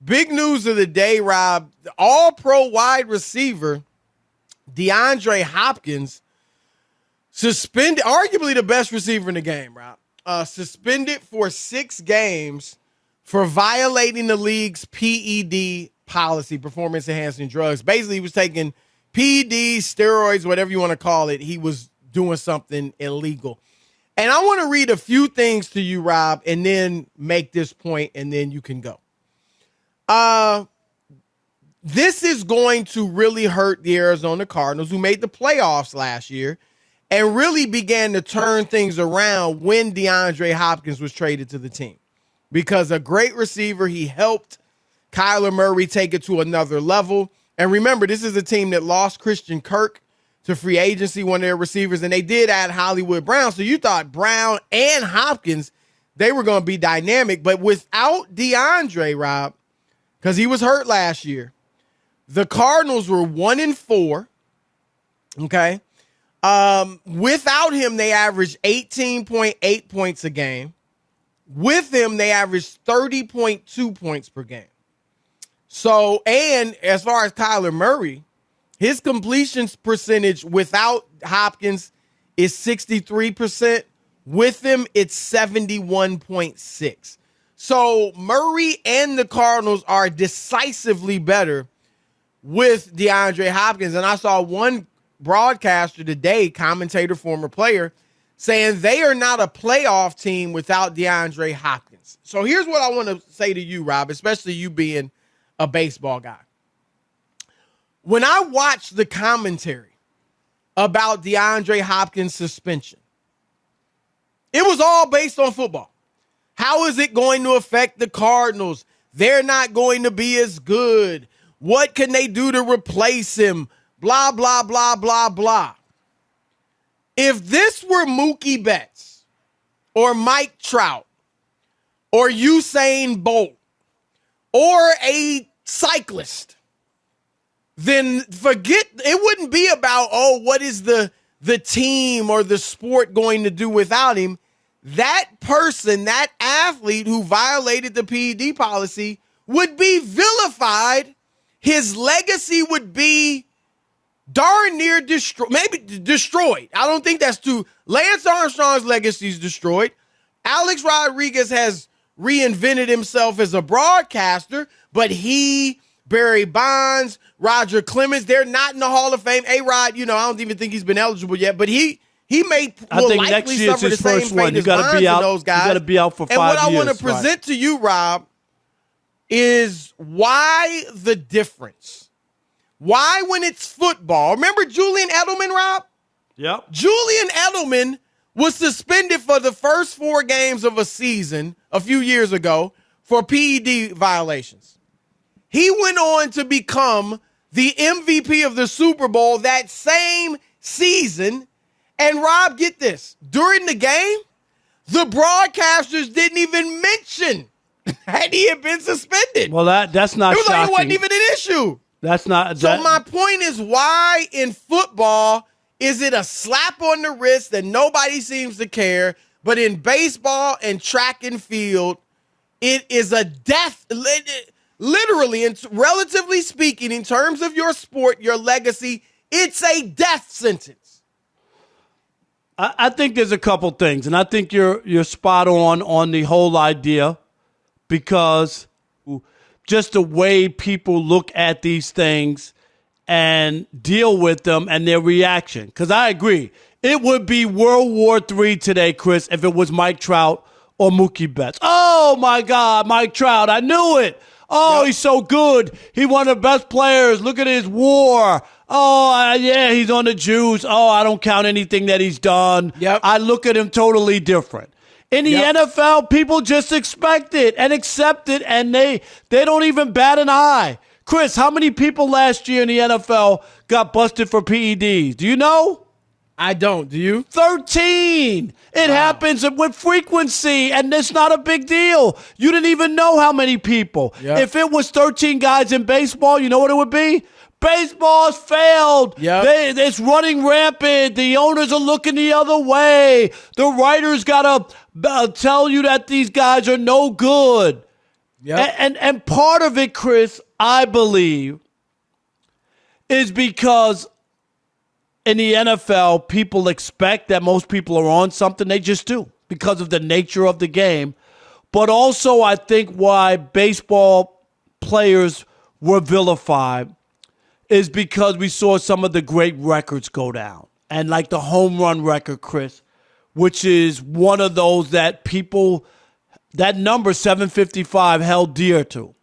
big news of the day, Rob. The all-pro wide receiver, DeAndre Hopkins, suspended, arguably the best receiver in the game, Rob. Suspended for 6 games for violating the league's PED policy, performance-enhancing drugs. Basically, he was taking PEDs, steroids, whatever you want to call it. He was doing something illegal. And I want to read a few things to you, Rob, and then make this point, and then you can go. This is going to really hurt the Arizona Cardinals, who made the playoffs last year and really began to turn things around when DeAndre Hopkins was traded to the team. Because a great receiver, he helped Kyler Murray take it to another level. And remember, this is a team that lost Christian Kirk to free agency, one of their receivers, and they did add Hollywood Brown. So you thought Brown and Hopkins, they were going to be dynamic. But without DeAndre, Rob, because he was hurt last year, the Cardinals were 1-4, okay? Without him, they averaged 18.8 points a game. With him, they averaged 30.2 points per game. So, and as far as Kyler Murray, his completions percentage without Hopkins is 63%. With him, it's 71.6. So Murray and the Cardinals are decisively better with DeAndre Hopkins. And I saw one broadcaster today, commentator, former player, saying they are not a playoff team without DeAndre Hopkins. So here's what I want to say to you, Rob, especially you being a baseball guy. When I watched the commentary about DeAndre Hopkins' suspension, it was all based on football. How is it going to affect the Cardinals? They're not going to be as good. What can they do to replace him? Blah, blah, blah, blah, blah. If this were Mookie Betts or Mike Trout or Usain Bolt or a cyclist, then forget, it wouldn't be about, oh, what is the team or the sport going to do without him? That person, that athlete who violated the PED policy would be vilified. His legacy would be darn near destroyed, maybe destroyed. I don't think that's too. Lance Armstrong's legacy is destroyed. Alex Rodriguez has reinvented himself as a broadcaster, but he, Barry Bonds, Roger Clemens, they're not in the Hall of Fame. A-Rod, I don't even think he's been eligible yet, but he will likely suffer the same fate as Bonds and those guys. You got to be out for 5 years. And what I want to present to you, Rob, is why the difference. Why when it's football? Remember Julian Edelman, Rob? Yep. Julian Edelman was suspended for the first 4 games of a season a few years ago for PED violations. He went on to become the MVP of the Super Bowl that same season. And Rob, get this. During the game, the broadcasters didn't even mention that he had been suspended. Well, that's not shocking. Like it wasn't even an issue. That's not. So my point is, why in football is it a slap on the wrist that nobody seems to care, but in baseball and track and field, it is a death. Literally, and relatively speaking, in terms of your sport, your legacy, it's a death sentence. I think there's a couple things, and I think you're spot on the whole idea, because just the way people look at these things and deal with them and their reaction. Because I agree, it would be World War III today, Chris, if it was Mike Trout or Mookie Betts. Oh, my God, Mike Trout, I knew it. Oh, yep. He's so good. He one of the best players. Look at his WAR. Oh, yeah, he's on the juice. Oh, I don't count anything that he's done. Yep. I look at him totally different. In the NFL, people just expect it and accept it, and they don't even bat an eye. Chris, how many people last year in the NFL got busted for PEDs? Do you know? I don't. Do you? 13. It happens with frequency, and it's not a big deal. You didn't even know how many people. Yep. If it was 13 guys in baseball, you know what it would be? Baseball's failed. Yep. It's running rampant. The owners are looking the other way. The writers got to tell you that these guys are no good. Yep. And part of it, Chris, I believe, is because in the NFL, people expect that most people are on something. They just do because of the nature of the game. But also, I think why baseball players were vilified is because we saw some of the great records go down. And like the home run record, Chris, which is one of those that people, that number 755 held dear to.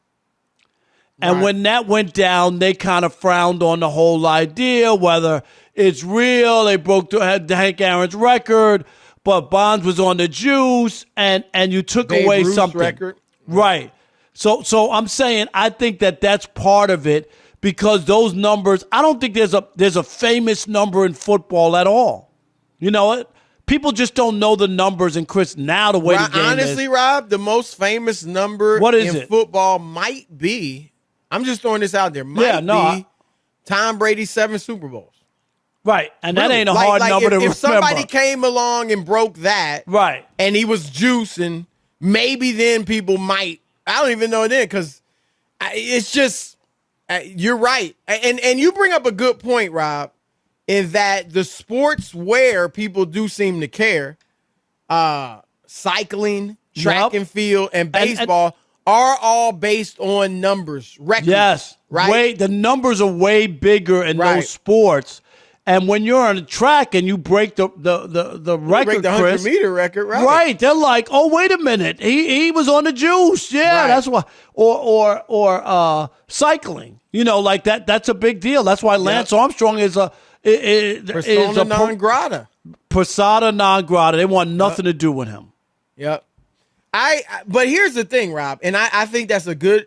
And Right. when that went down, they kind of frowned on the whole idea, whether it's real. They broke Hank Aaron's record, but Bonds was on the juice, and you took Babe away Ruth's something. record. Right. So I'm saying I think that's part of it because those numbers, I don't think there's a famous number in football at all. You know what? People just don't know the numbers, and Chris, now the way the game Honestly, is. Rob, the most famous number What is in it? football might be, I'm just throwing this out there, might be Tom Brady's 7 Super Bowls. Right, and that Really. ain't a hard number to remember. If somebody came along and broke that, Right. and he was juicing, maybe then people might. I don't even know then because it's just you're right, and you bring up a good point, Rob, in that the sports where people do seem to care, cycling, track and field, and baseball are all based on numbers, records. Yes, right. The numbers are way bigger in those sports. And when you're on a track and you break the record, break the 100-meter record, right? Right, they're like, oh, wait a minute, he was on the juice, yeah, that's why. Or cycling, you know, like that. That's a big deal. That's why Lance Armstrong is a persona non grata. Persona non grata. They want nothing to do with him. Yep. But here's the thing, Rob, and I think that's a good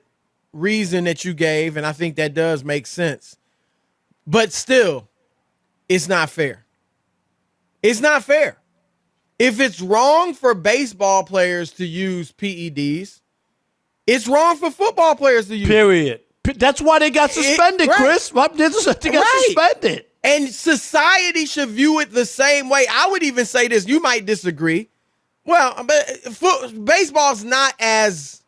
reason that you gave, and I think that does make sense. But still, it's not fair. It's not fair. If it's wrong for baseball players to use PEDs, it's wrong for football players to use. Period. That's why they got suspended, right. Chris. They got suspended. And society should view it the same way. I would even say this. You might disagree. Well, but baseball's not as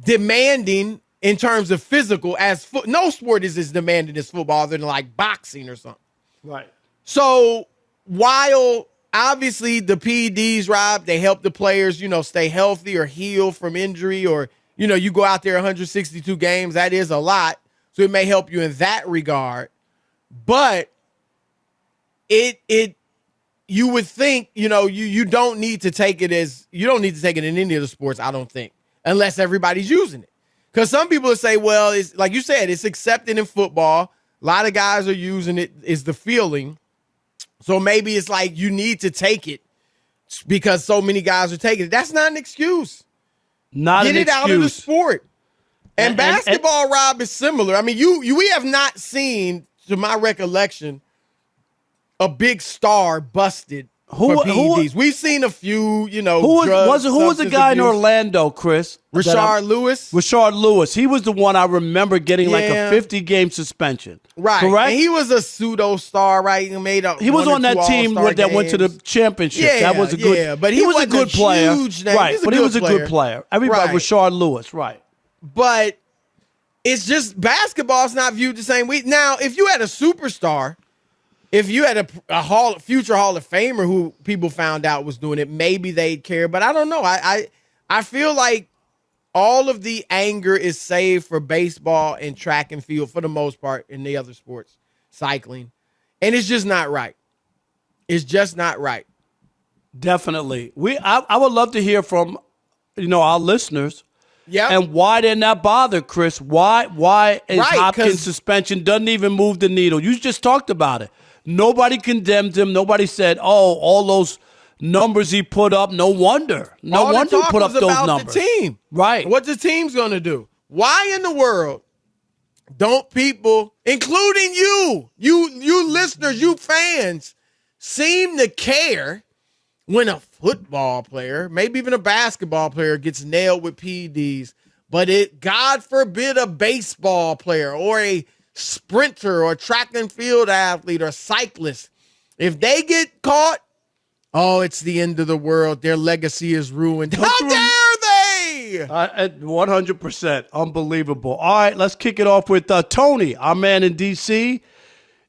demanding in terms of physical as no sport is as demanding as football other than like boxing or something. Right. So while obviously the PEDs, Rob, they help the players, stay healthy or heal from injury, or, you go out there 162 games, that is a lot. So it may help you in that regard. But you would think, you don't need to take it in any of the sports, I don't think, unless everybody's using it. Because some people will say, well, it's like you said, it's accepted in football. A lot of guys are using it, is the feeling. So maybe it's like you need to take it because so many guys are taking it. That's not an excuse. Get it out of the sport. And basketball, Rob, is similar. I mean, we have not seen, to my recollection, a big star busted for PEDs. We've seen a few, who was the guy in Orlando, Chris? Rashard Lewis. Rashard Lewis. He was the one I remember getting like a 50-game suspension. Right. Correct? And he was a pseudo-star, right? He was on that team that went to the championship. Yeah, that was a good. Yeah, but he was a good player. Right, but he was a good player. Everybody, Rashard Lewis, right. But it's just basketball's not viewed the same way. Now, if you had a superstar, if you had a future Hall of Famer who people found out was doing it, maybe they'd care. But I don't know. I feel like all of the anger is saved for baseball and track and field for the most part in the other sports, cycling. And it's just not right. It's just not right. Definitely. I would love to hear from, our listeners. Yeah. And why they're not bothered, Chris? Why is Hopkins' suspension doesn't even move the needle? You just talked about it. Nobody condemned him. Nobody said, "Oh, all those numbers he put up." No wonder. No wonder he put up those numbers. The team, right? What the team's going to do? Why in the world don't people, including you listeners, you fans, seem to care when a football player, maybe even a basketball player, gets nailed with PEDs, but God forbid, a baseball player or a sprinter or track and field athlete or cyclist, if they get caught, it's the end of the world. Their legacy is ruined. How dare Yeah. 100%. Unbelievable. All right, let's kick it off with Tony, our man in D.C.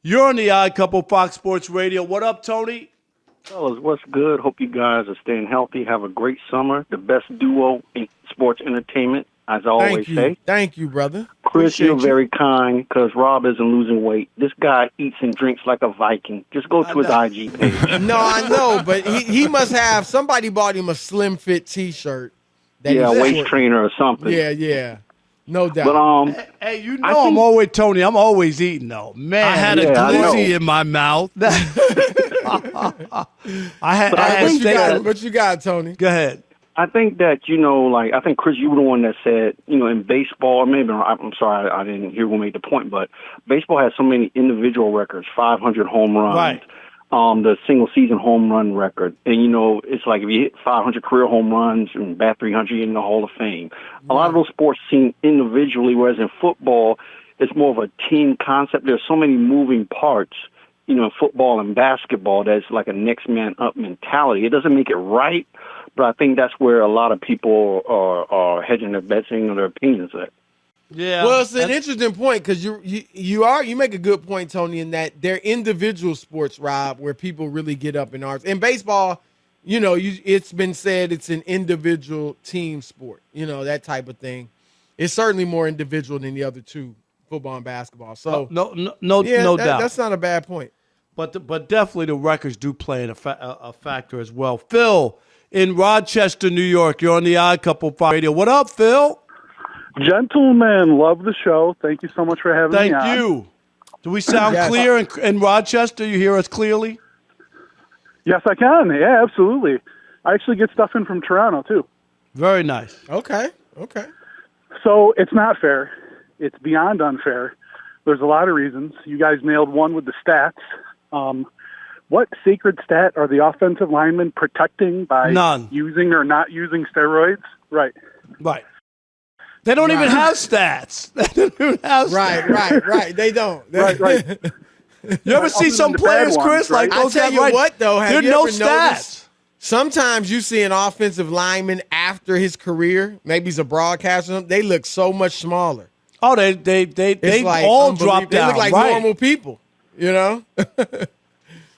You're on the Odd Couple Fox Sports Radio. What up, Tony? Fellas, what's good? Hope you guys are staying healthy. Have a great summer. The best duo in sports entertainment, as I always say. Thank you, brother. Chris, you're very kind because Rob isn't losing weight. This guy eats and drinks like a Viking. Just go to his IG page. No, I know, but he must have, somebody bought him a Slim Fit T-shirt. Waist trainer or something. Yeah. No doubt. But hey, you know I'm always Tony. I'm always eating though. Man, I had a glizzy in my mouth. What you got, Tony? Go ahead. I think that, I think, Chris, you were the one that said, in baseball, I'm sorry, I didn't hear who made the point, but baseball has so many individual records, 500 home runs. Right. The single season home run record. And, it's like if you hit 500 career home runs and bat 300, you're in the Hall of Fame. A lot of those sports seem individually, whereas in football, it's more of a team concept. There's so many moving parts, in football and basketball, that's like a next man up mentality. It doesn't make it right, but I think that's where a lot of people are hedging their bets and their opinions at. Yeah. Well, it's an interesting point because you make a good point, Tony, in that they're individual sports, Rob, where people really get up in arms. In baseball, it's been said it's an individual team sport, that type of thing. It's certainly more individual than the other two, football and basketball. So no doubt. That's not a bad point. But definitely the records do play a factor as well. Phil in Rochester, New York. You're on the Odd Couple Radio. What up, Phil? Gentlemen, love the show. Thank you so much for having me on. Thank you. Do we sound clear in Rochester? You hear us clearly? Yes, I can. Yeah, absolutely. I actually get stuff in from Toronto, too. Very nice. Okay. So it's not fair. It's beyond unfair. There's a lot of reasons. You guys nailed one with the stats. What sacred stat are the offensive linemen protecting by using or not using steroids? Right. They don't even have stats. Right. They don't. Right. You ever see some players, Chris? Right? I tell you what, though, have you no ever stats. noticed? Sometimes you see an offensive lineman after his career, maybe he's a broadcaster, they look so much smaller. Oh, they like all drop down. They look like normal people,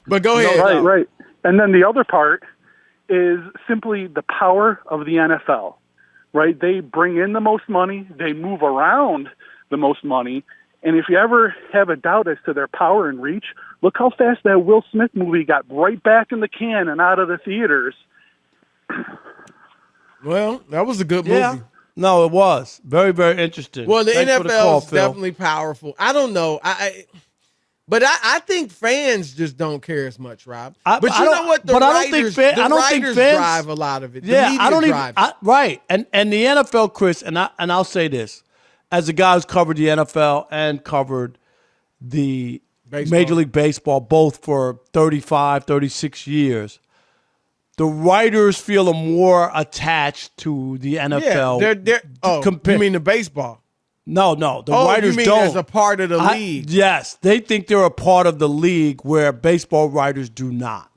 But go ahead. Right. And then the other part is simply the power of the NFL, right? They bring in the most money. They move around the most money. And if you ever have a doubt as to their power and reach, look how fast that Will Smith movie got right back in the can and out of the theaters. Well, that was a good movie. Yeah. No, it was. Very, very interesting. Well, the Thanks for NFL call, is Phil. definitely powerful. I don't know. But I think fans just don't care as much, Rob. But you know what? The writers drive a lot of it. I don't even. Right, and the NFL, Chris, and I'll say this, as a guy who's covered the NFL and covered the Major League Baseball, both for 35, 36 years, the writers feel more attached to the NFL. You mean the baseball? No, the writers you mean don't. As a part of the league? Yes, they think they're a part of the league where baseball writers do not.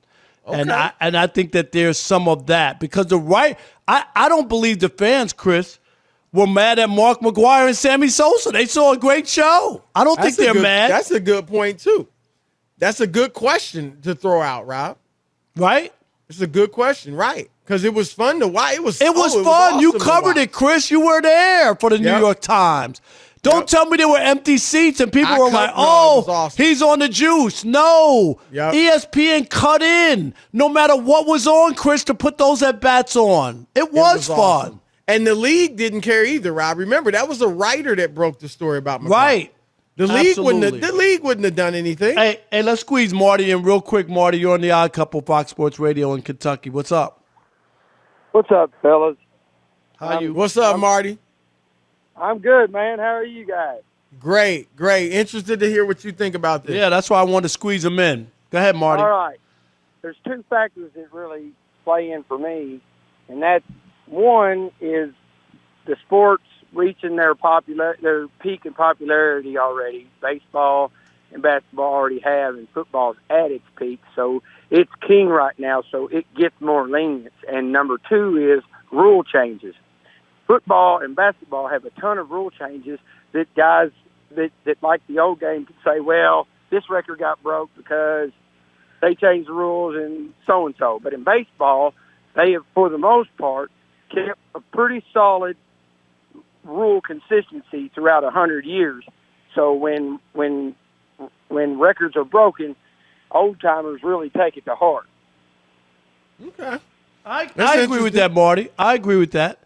Okay. And I think that there's some of that because I don't believe the fans, Chris, were mad at Mark McGwire and Sammy Sosa. They saw a great show. I don't think they're mad. That's a good point too. That's a good question to throw out, Rob. Right? It's a good question, right? Because it was fun to watch. It was fun. Awesome. You covered it, Chris. You were there for the New York Times. Don't tell me there were empty seats and people were like, awesome. He's on the juice. No. ESPN cut in no matter what was on, Chris, to put those at-bats on. It was fun. Awesome. And the league didn't care either, Rob. Remember, that was a writer that broke the story about McGraw. Right. The league wouldn't have done anything. Hey, let's squeeze Marty in real quick. Marty, you're on the Odd Couple Fox Sports Radio in Kentucky. What's up? What's up, fellas? How you? What's up, Marty? I'm good, man. How are you guys? Great. Interested to hear what you think about this. Yeah, that's why I wanted to squeeze him in. Go ahead, Marty. All right. There's two factors that really play in for me, and that one is the sports reaching their peak in popularity already. Baseball and basketball already have, and football's at its peak, so it's king right now, so it gets more lenience. And number two is rule changes. football and basketball have a ton of rule changes that guys that like the old game could say, well, this record got broke because they changed the rules and so. But in baseball, they have, for the most part, kept a pretty solid rule consistency throughout 100 years. So when records are broken, old timers really take it to heart. Okay. I agree with that, Marty. I agree with that.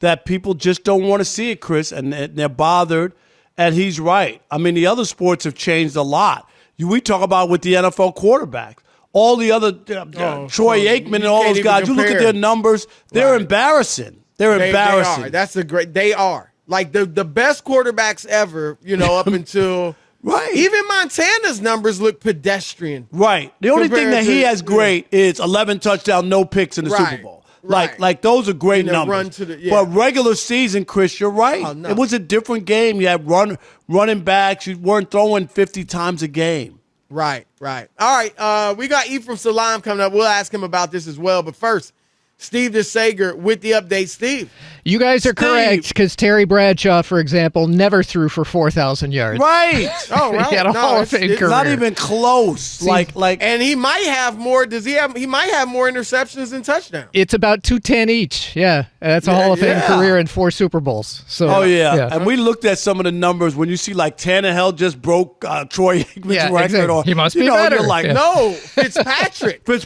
That people just don't want to see it, Chris, and they're bothered. And he's right. I mean, the other sports have changed a lot. We talk about with the NFL quarterbacks. All the other Troy Aikman and all those guys. You look at their numbers; they're embarrassing. They're embarrassing. They are. That's a great. They are like the best quarterbacks ever. Up until right. Even Montana's numbers look pedestrian. Right. The only thing that he has great is 11 touchdowns, no picks in the Super Bowl. Like those are great numbers. But regular season, Chris, you're right. Oh, no. It was a different game. You had running backs. You weren't throwing 50 times a game. Right. All right. We got Ephraim Salam coming up. We'll ask him about this as well. But first, Steve DeSager with the update. Steve. You guys are correct, because Terry Bradshaw, for example, never threw for 4,000 yards. Right. Oh, right. He had a Hall of Fame career. Not even close. See, like, and he might have more. He might have more interceptions than touchdowns. It's about 210 each. Yeah, that's a Hall of Fame career and 4 Super Bowls. So. Yeah. And we looked at some of the numbers when you see like Tannehill just broke Troy Aikman's record. Exactly. Or he must be better. You're like, no, Fitzpatrick. More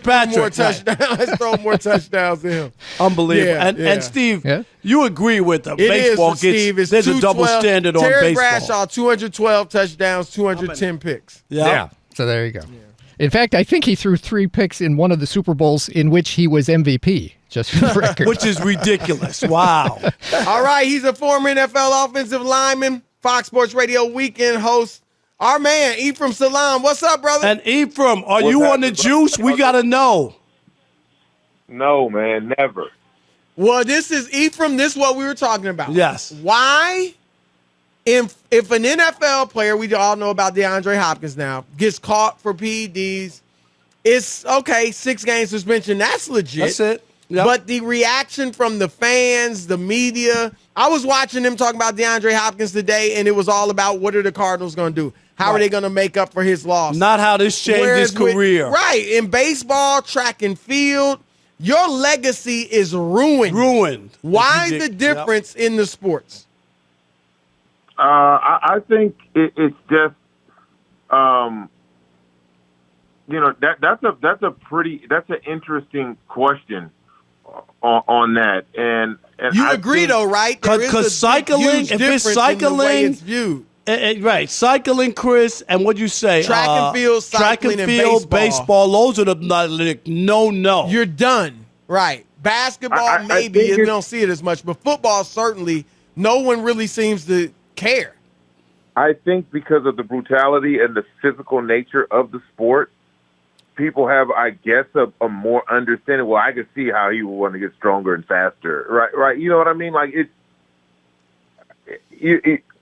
touchdowns. Let's throw more touchdowns than him. Unbelievable. And Steve, you agree with them. Baseball there's a double standard on baseball. Terry Bradshaw, 212 touchdowns, 210 picks. Yeah. So there you go. Yeah. In fact, I think he threw 3 picks in one of the Super Bowls in which he was MVP, just for the record. Which is ridiculous. Wow. All right, he's a former NFL offensive lineman, Fox Sports Radio weekend host. Our man, Ephraim Salam. What's up, brother? And Ephraim, are you on the juice? We got to know. No, man, never. Well, this is Ephraim. This is what we were talking about. Yes. Why, if an NFL player, we all know about DeAndre Hopkins now, gets caught for PEDs, it's okay, 6-game suspension. That's legit. That's it. Yep. But the reaction from the fans, the media, I was watching them talk about DeAndre Hopkins today, and it was all about what are the Cardinals going to do? How are they going to make up for his loss? Not how this changed his career. Right. In baseball, track and field, your legacy is ruined. Why the difference in the sports? I think it's just, that's an interesting question on that. And you agree though, right? Because cycling, if it's cycling, in the way it's viewed. Right, cycling, Chris, and what'd you say? Track and field, cycling, track and field, baseball. Those are the no. You're done. Right. Basketball, maybe you don't see it as much, but football, certainly, no one really seems to care. I think because of the brutality and the physical nature of the sport, people have, I guess, a more understanding. Well, I could see how he would want to get stronger and faster. Right. You know what I mean? Like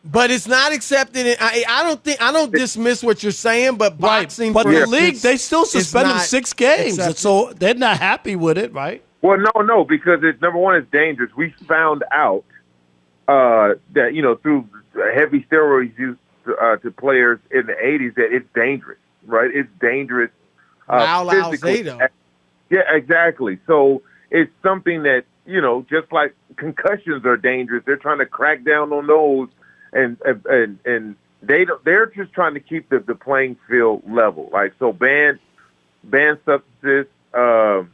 but it's not accepted. I don't dismiss what you're saying, but boxing. But the league, they still suspend him 6 games, so they're not happy with it, right? Well, no, because number one, it's dangerous. We found out that through heavy steroids used to players in the 80s that it's dangerous, right? It's dangerous. Physically. Yeah, exactly. So it's something that just like concussions are dangerous. They're trying to crack down on those. And they're just trying to keep the playing field level. Like, so ban substances. A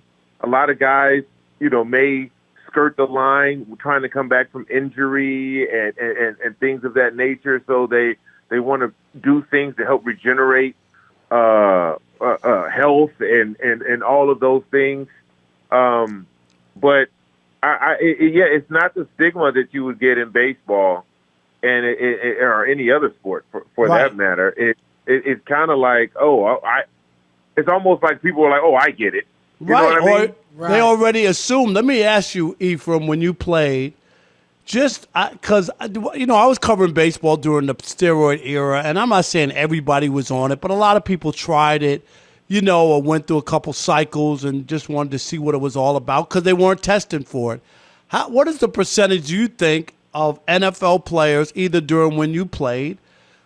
lot of guys, may skirt the line trying to come back from injury and things of that nature. So they want to do things to help regenerate health and all of those things. But it's not the stigma that you would get in baseball. And or any other sport for that matter, it's kind of like, it's almost like people are like, I get it. You know what I mean? They already assume. Let me ask you, Ephraim, when you played, just because I was covering baseball during the steroid era, and I'm not saying everybody was on it, but a lot of people tried it, or went through a couple cycles and just wanted to see what it was all about because they weren't testing for it. What is the percentage you think of NFL players, either during when you played,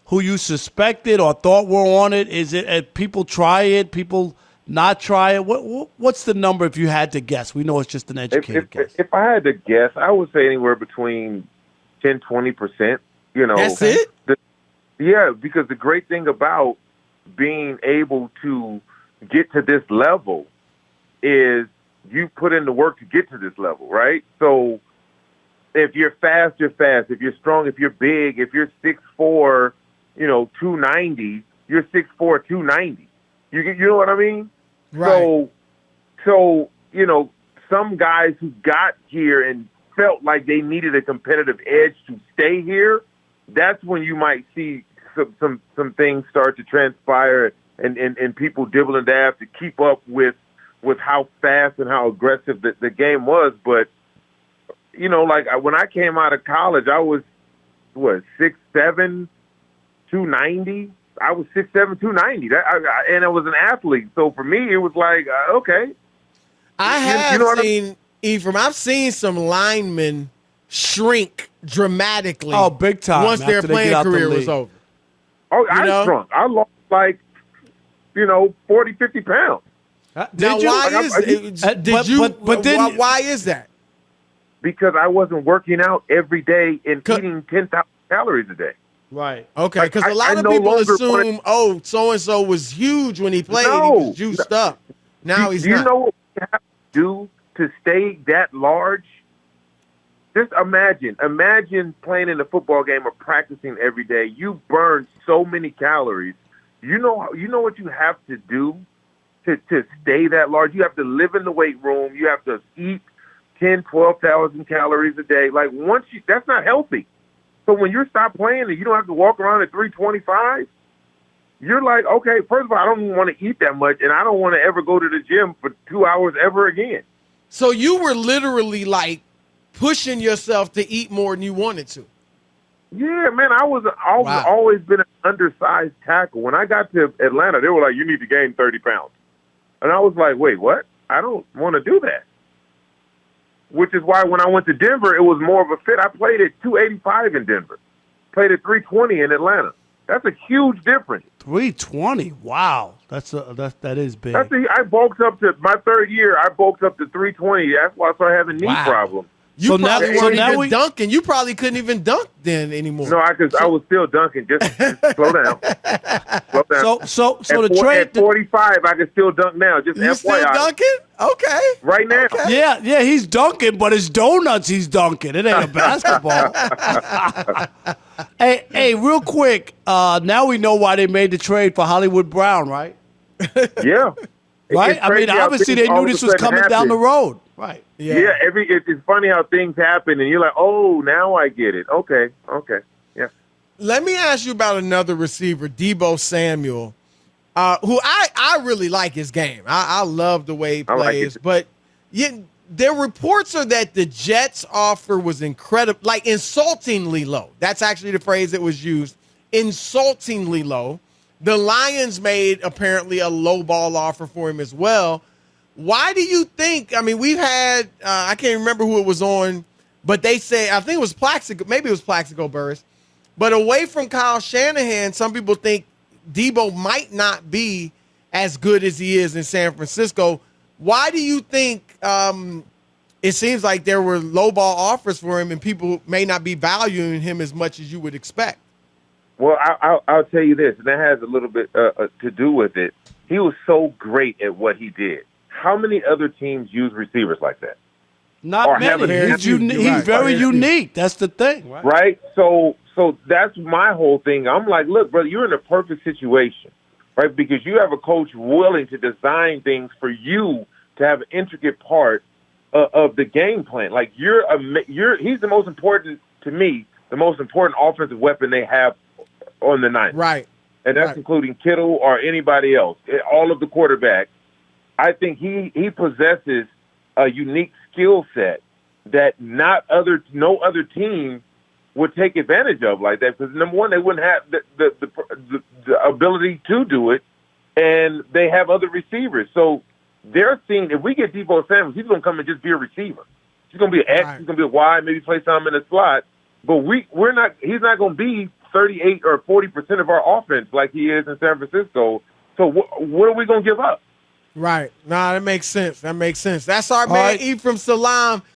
who you suspected or thought were on it? Is it people try it, people not try it? What's the number if you had to guess? We know it's just an educated guess. If I had to guess, I would say anywhere between 10-20%. That's it? Yeah, because the great thing about being able to get to this level is you put in the work to get to this level, right? So if you're fast, you're fast. If you're strong, if you're big, if you're 6'4", 290, you're 6'4", 290. You know what I mean? Right. So some guys who got here and felt like they needed a competitive edge to stay here, that's when you might see some things start to transpire and people dibble and dab to keep up with how fast and how aggressive the game was. But, like when I came out of college, I was, 6'7", 290? I was 6'7", 290. And I was an athlete. So for me, it was like, okay. I have seen, Ephraim, I've seen some linemen shrink dramatically. Oh, big time. Once their playing career was over. Oh, I shrunk. I lost 40, 50 pounds. Now, why is that? Because I wasn't working out every day and eating 10,000 calories a day. Right. Okay, because a lot of people assume, so-and-so was huge when he played. He was juiced up. Now he's not. Do you know what we have to do to stay that large? Just imagine playing in a football game or practicing every day. You burn so many calories. You know what you have to do to stay that large? You have to live in the weight room. You have to eat 10, 12,000 calories a day. Like that's not healthy. So when you stop playing and you don't have to walk around at 325, you're like, okay, first of all, I don't even want to eat that much, and I don't want to ever go to the gym for 2 hours ever again. So you were literally like pushing yourself to eat more than you wanted to. Yeah, man, I've always been an undersized tackle. When I got to Atlanta, they were like, you need to gain 30 pounds. And I was like, wait, what? I don't want to do that. Which is why when I went to Denver, it was more of a fit. I played at 285 in Denver. Played at 320 in Atlanta. That's a huge difference. 320? Wow. That is big. I bulked up to my third year. I bulked up to 320. That's why I started having knee problems. You probably weren't even dunking. You probably couldn't even dunk then anymore. No, I was still dunking. Just slow down. Slow down. So the trade at 45, I can still dunk now. Just you FYI. Still dunking? Okay. Right now. Okay. Yeah, he's dunking, but it's donuts he's dunking. It ain't a basketball. Hey, real quick. Now we know why they made the trade for Hollywood Brown, right? Yeah. Right? I mean, obviously they knew this was coming down the road. Right. Yeah. It's funny how things happen, and you're like, oh, now I get it. Okay. Yeah. Let me ask you about another receiver, Deebo Samuel, who I really like his game. I love the way he plays. But their reports are that the Jets' offer was incredible, like insultingly low. That's actually the phrase that was used, insultingly low. The Lions made apparently a low ball offer for him as well. Why do you think? I mean, we've had I can't remember who it was on, but they say I think it was Plaxico. Maybe it was Plaxico Burress. But away from Kyle Shanahan, some people think Deebo might not be as good as he is in San Francisco. Why do you think it seems like there were low ball offers for him and people may not be valuing him as much as you would expect? Well, I'll tell you this, and that has a little bit to do with it. He was so great at what he did. How many other teams use receivers like that? Not many. He's very unique. That's the thing. Right? So that's my whole thing. I'm like, look, brother, you're in a perfect situation, right? Because you have a coach willing to design things for you to have an intricate part of the game plan. Like he's the most important, to me, the most important offensive weapon they have on the Niners. Right. And that's including Kittle or anybody else, all of the quarterbacks. I think he possesses a unique skill set that no other team would take advantage of like that. Because number one, they wouldn't have the ability to do it, and they have other receivers. So they're seeing if we get Deebo Samuel, he's going to come and just be a receiver. He's going to be an X. Right. He's going to be a Y. Maybe play some in the slot. But we're not. He's not going to be 38 or 40% of our offense like he is in San Francisco. So what are we going to give up? Right. Nah, that makes sense. That makes sense. That's our man right. Ephraim Salam.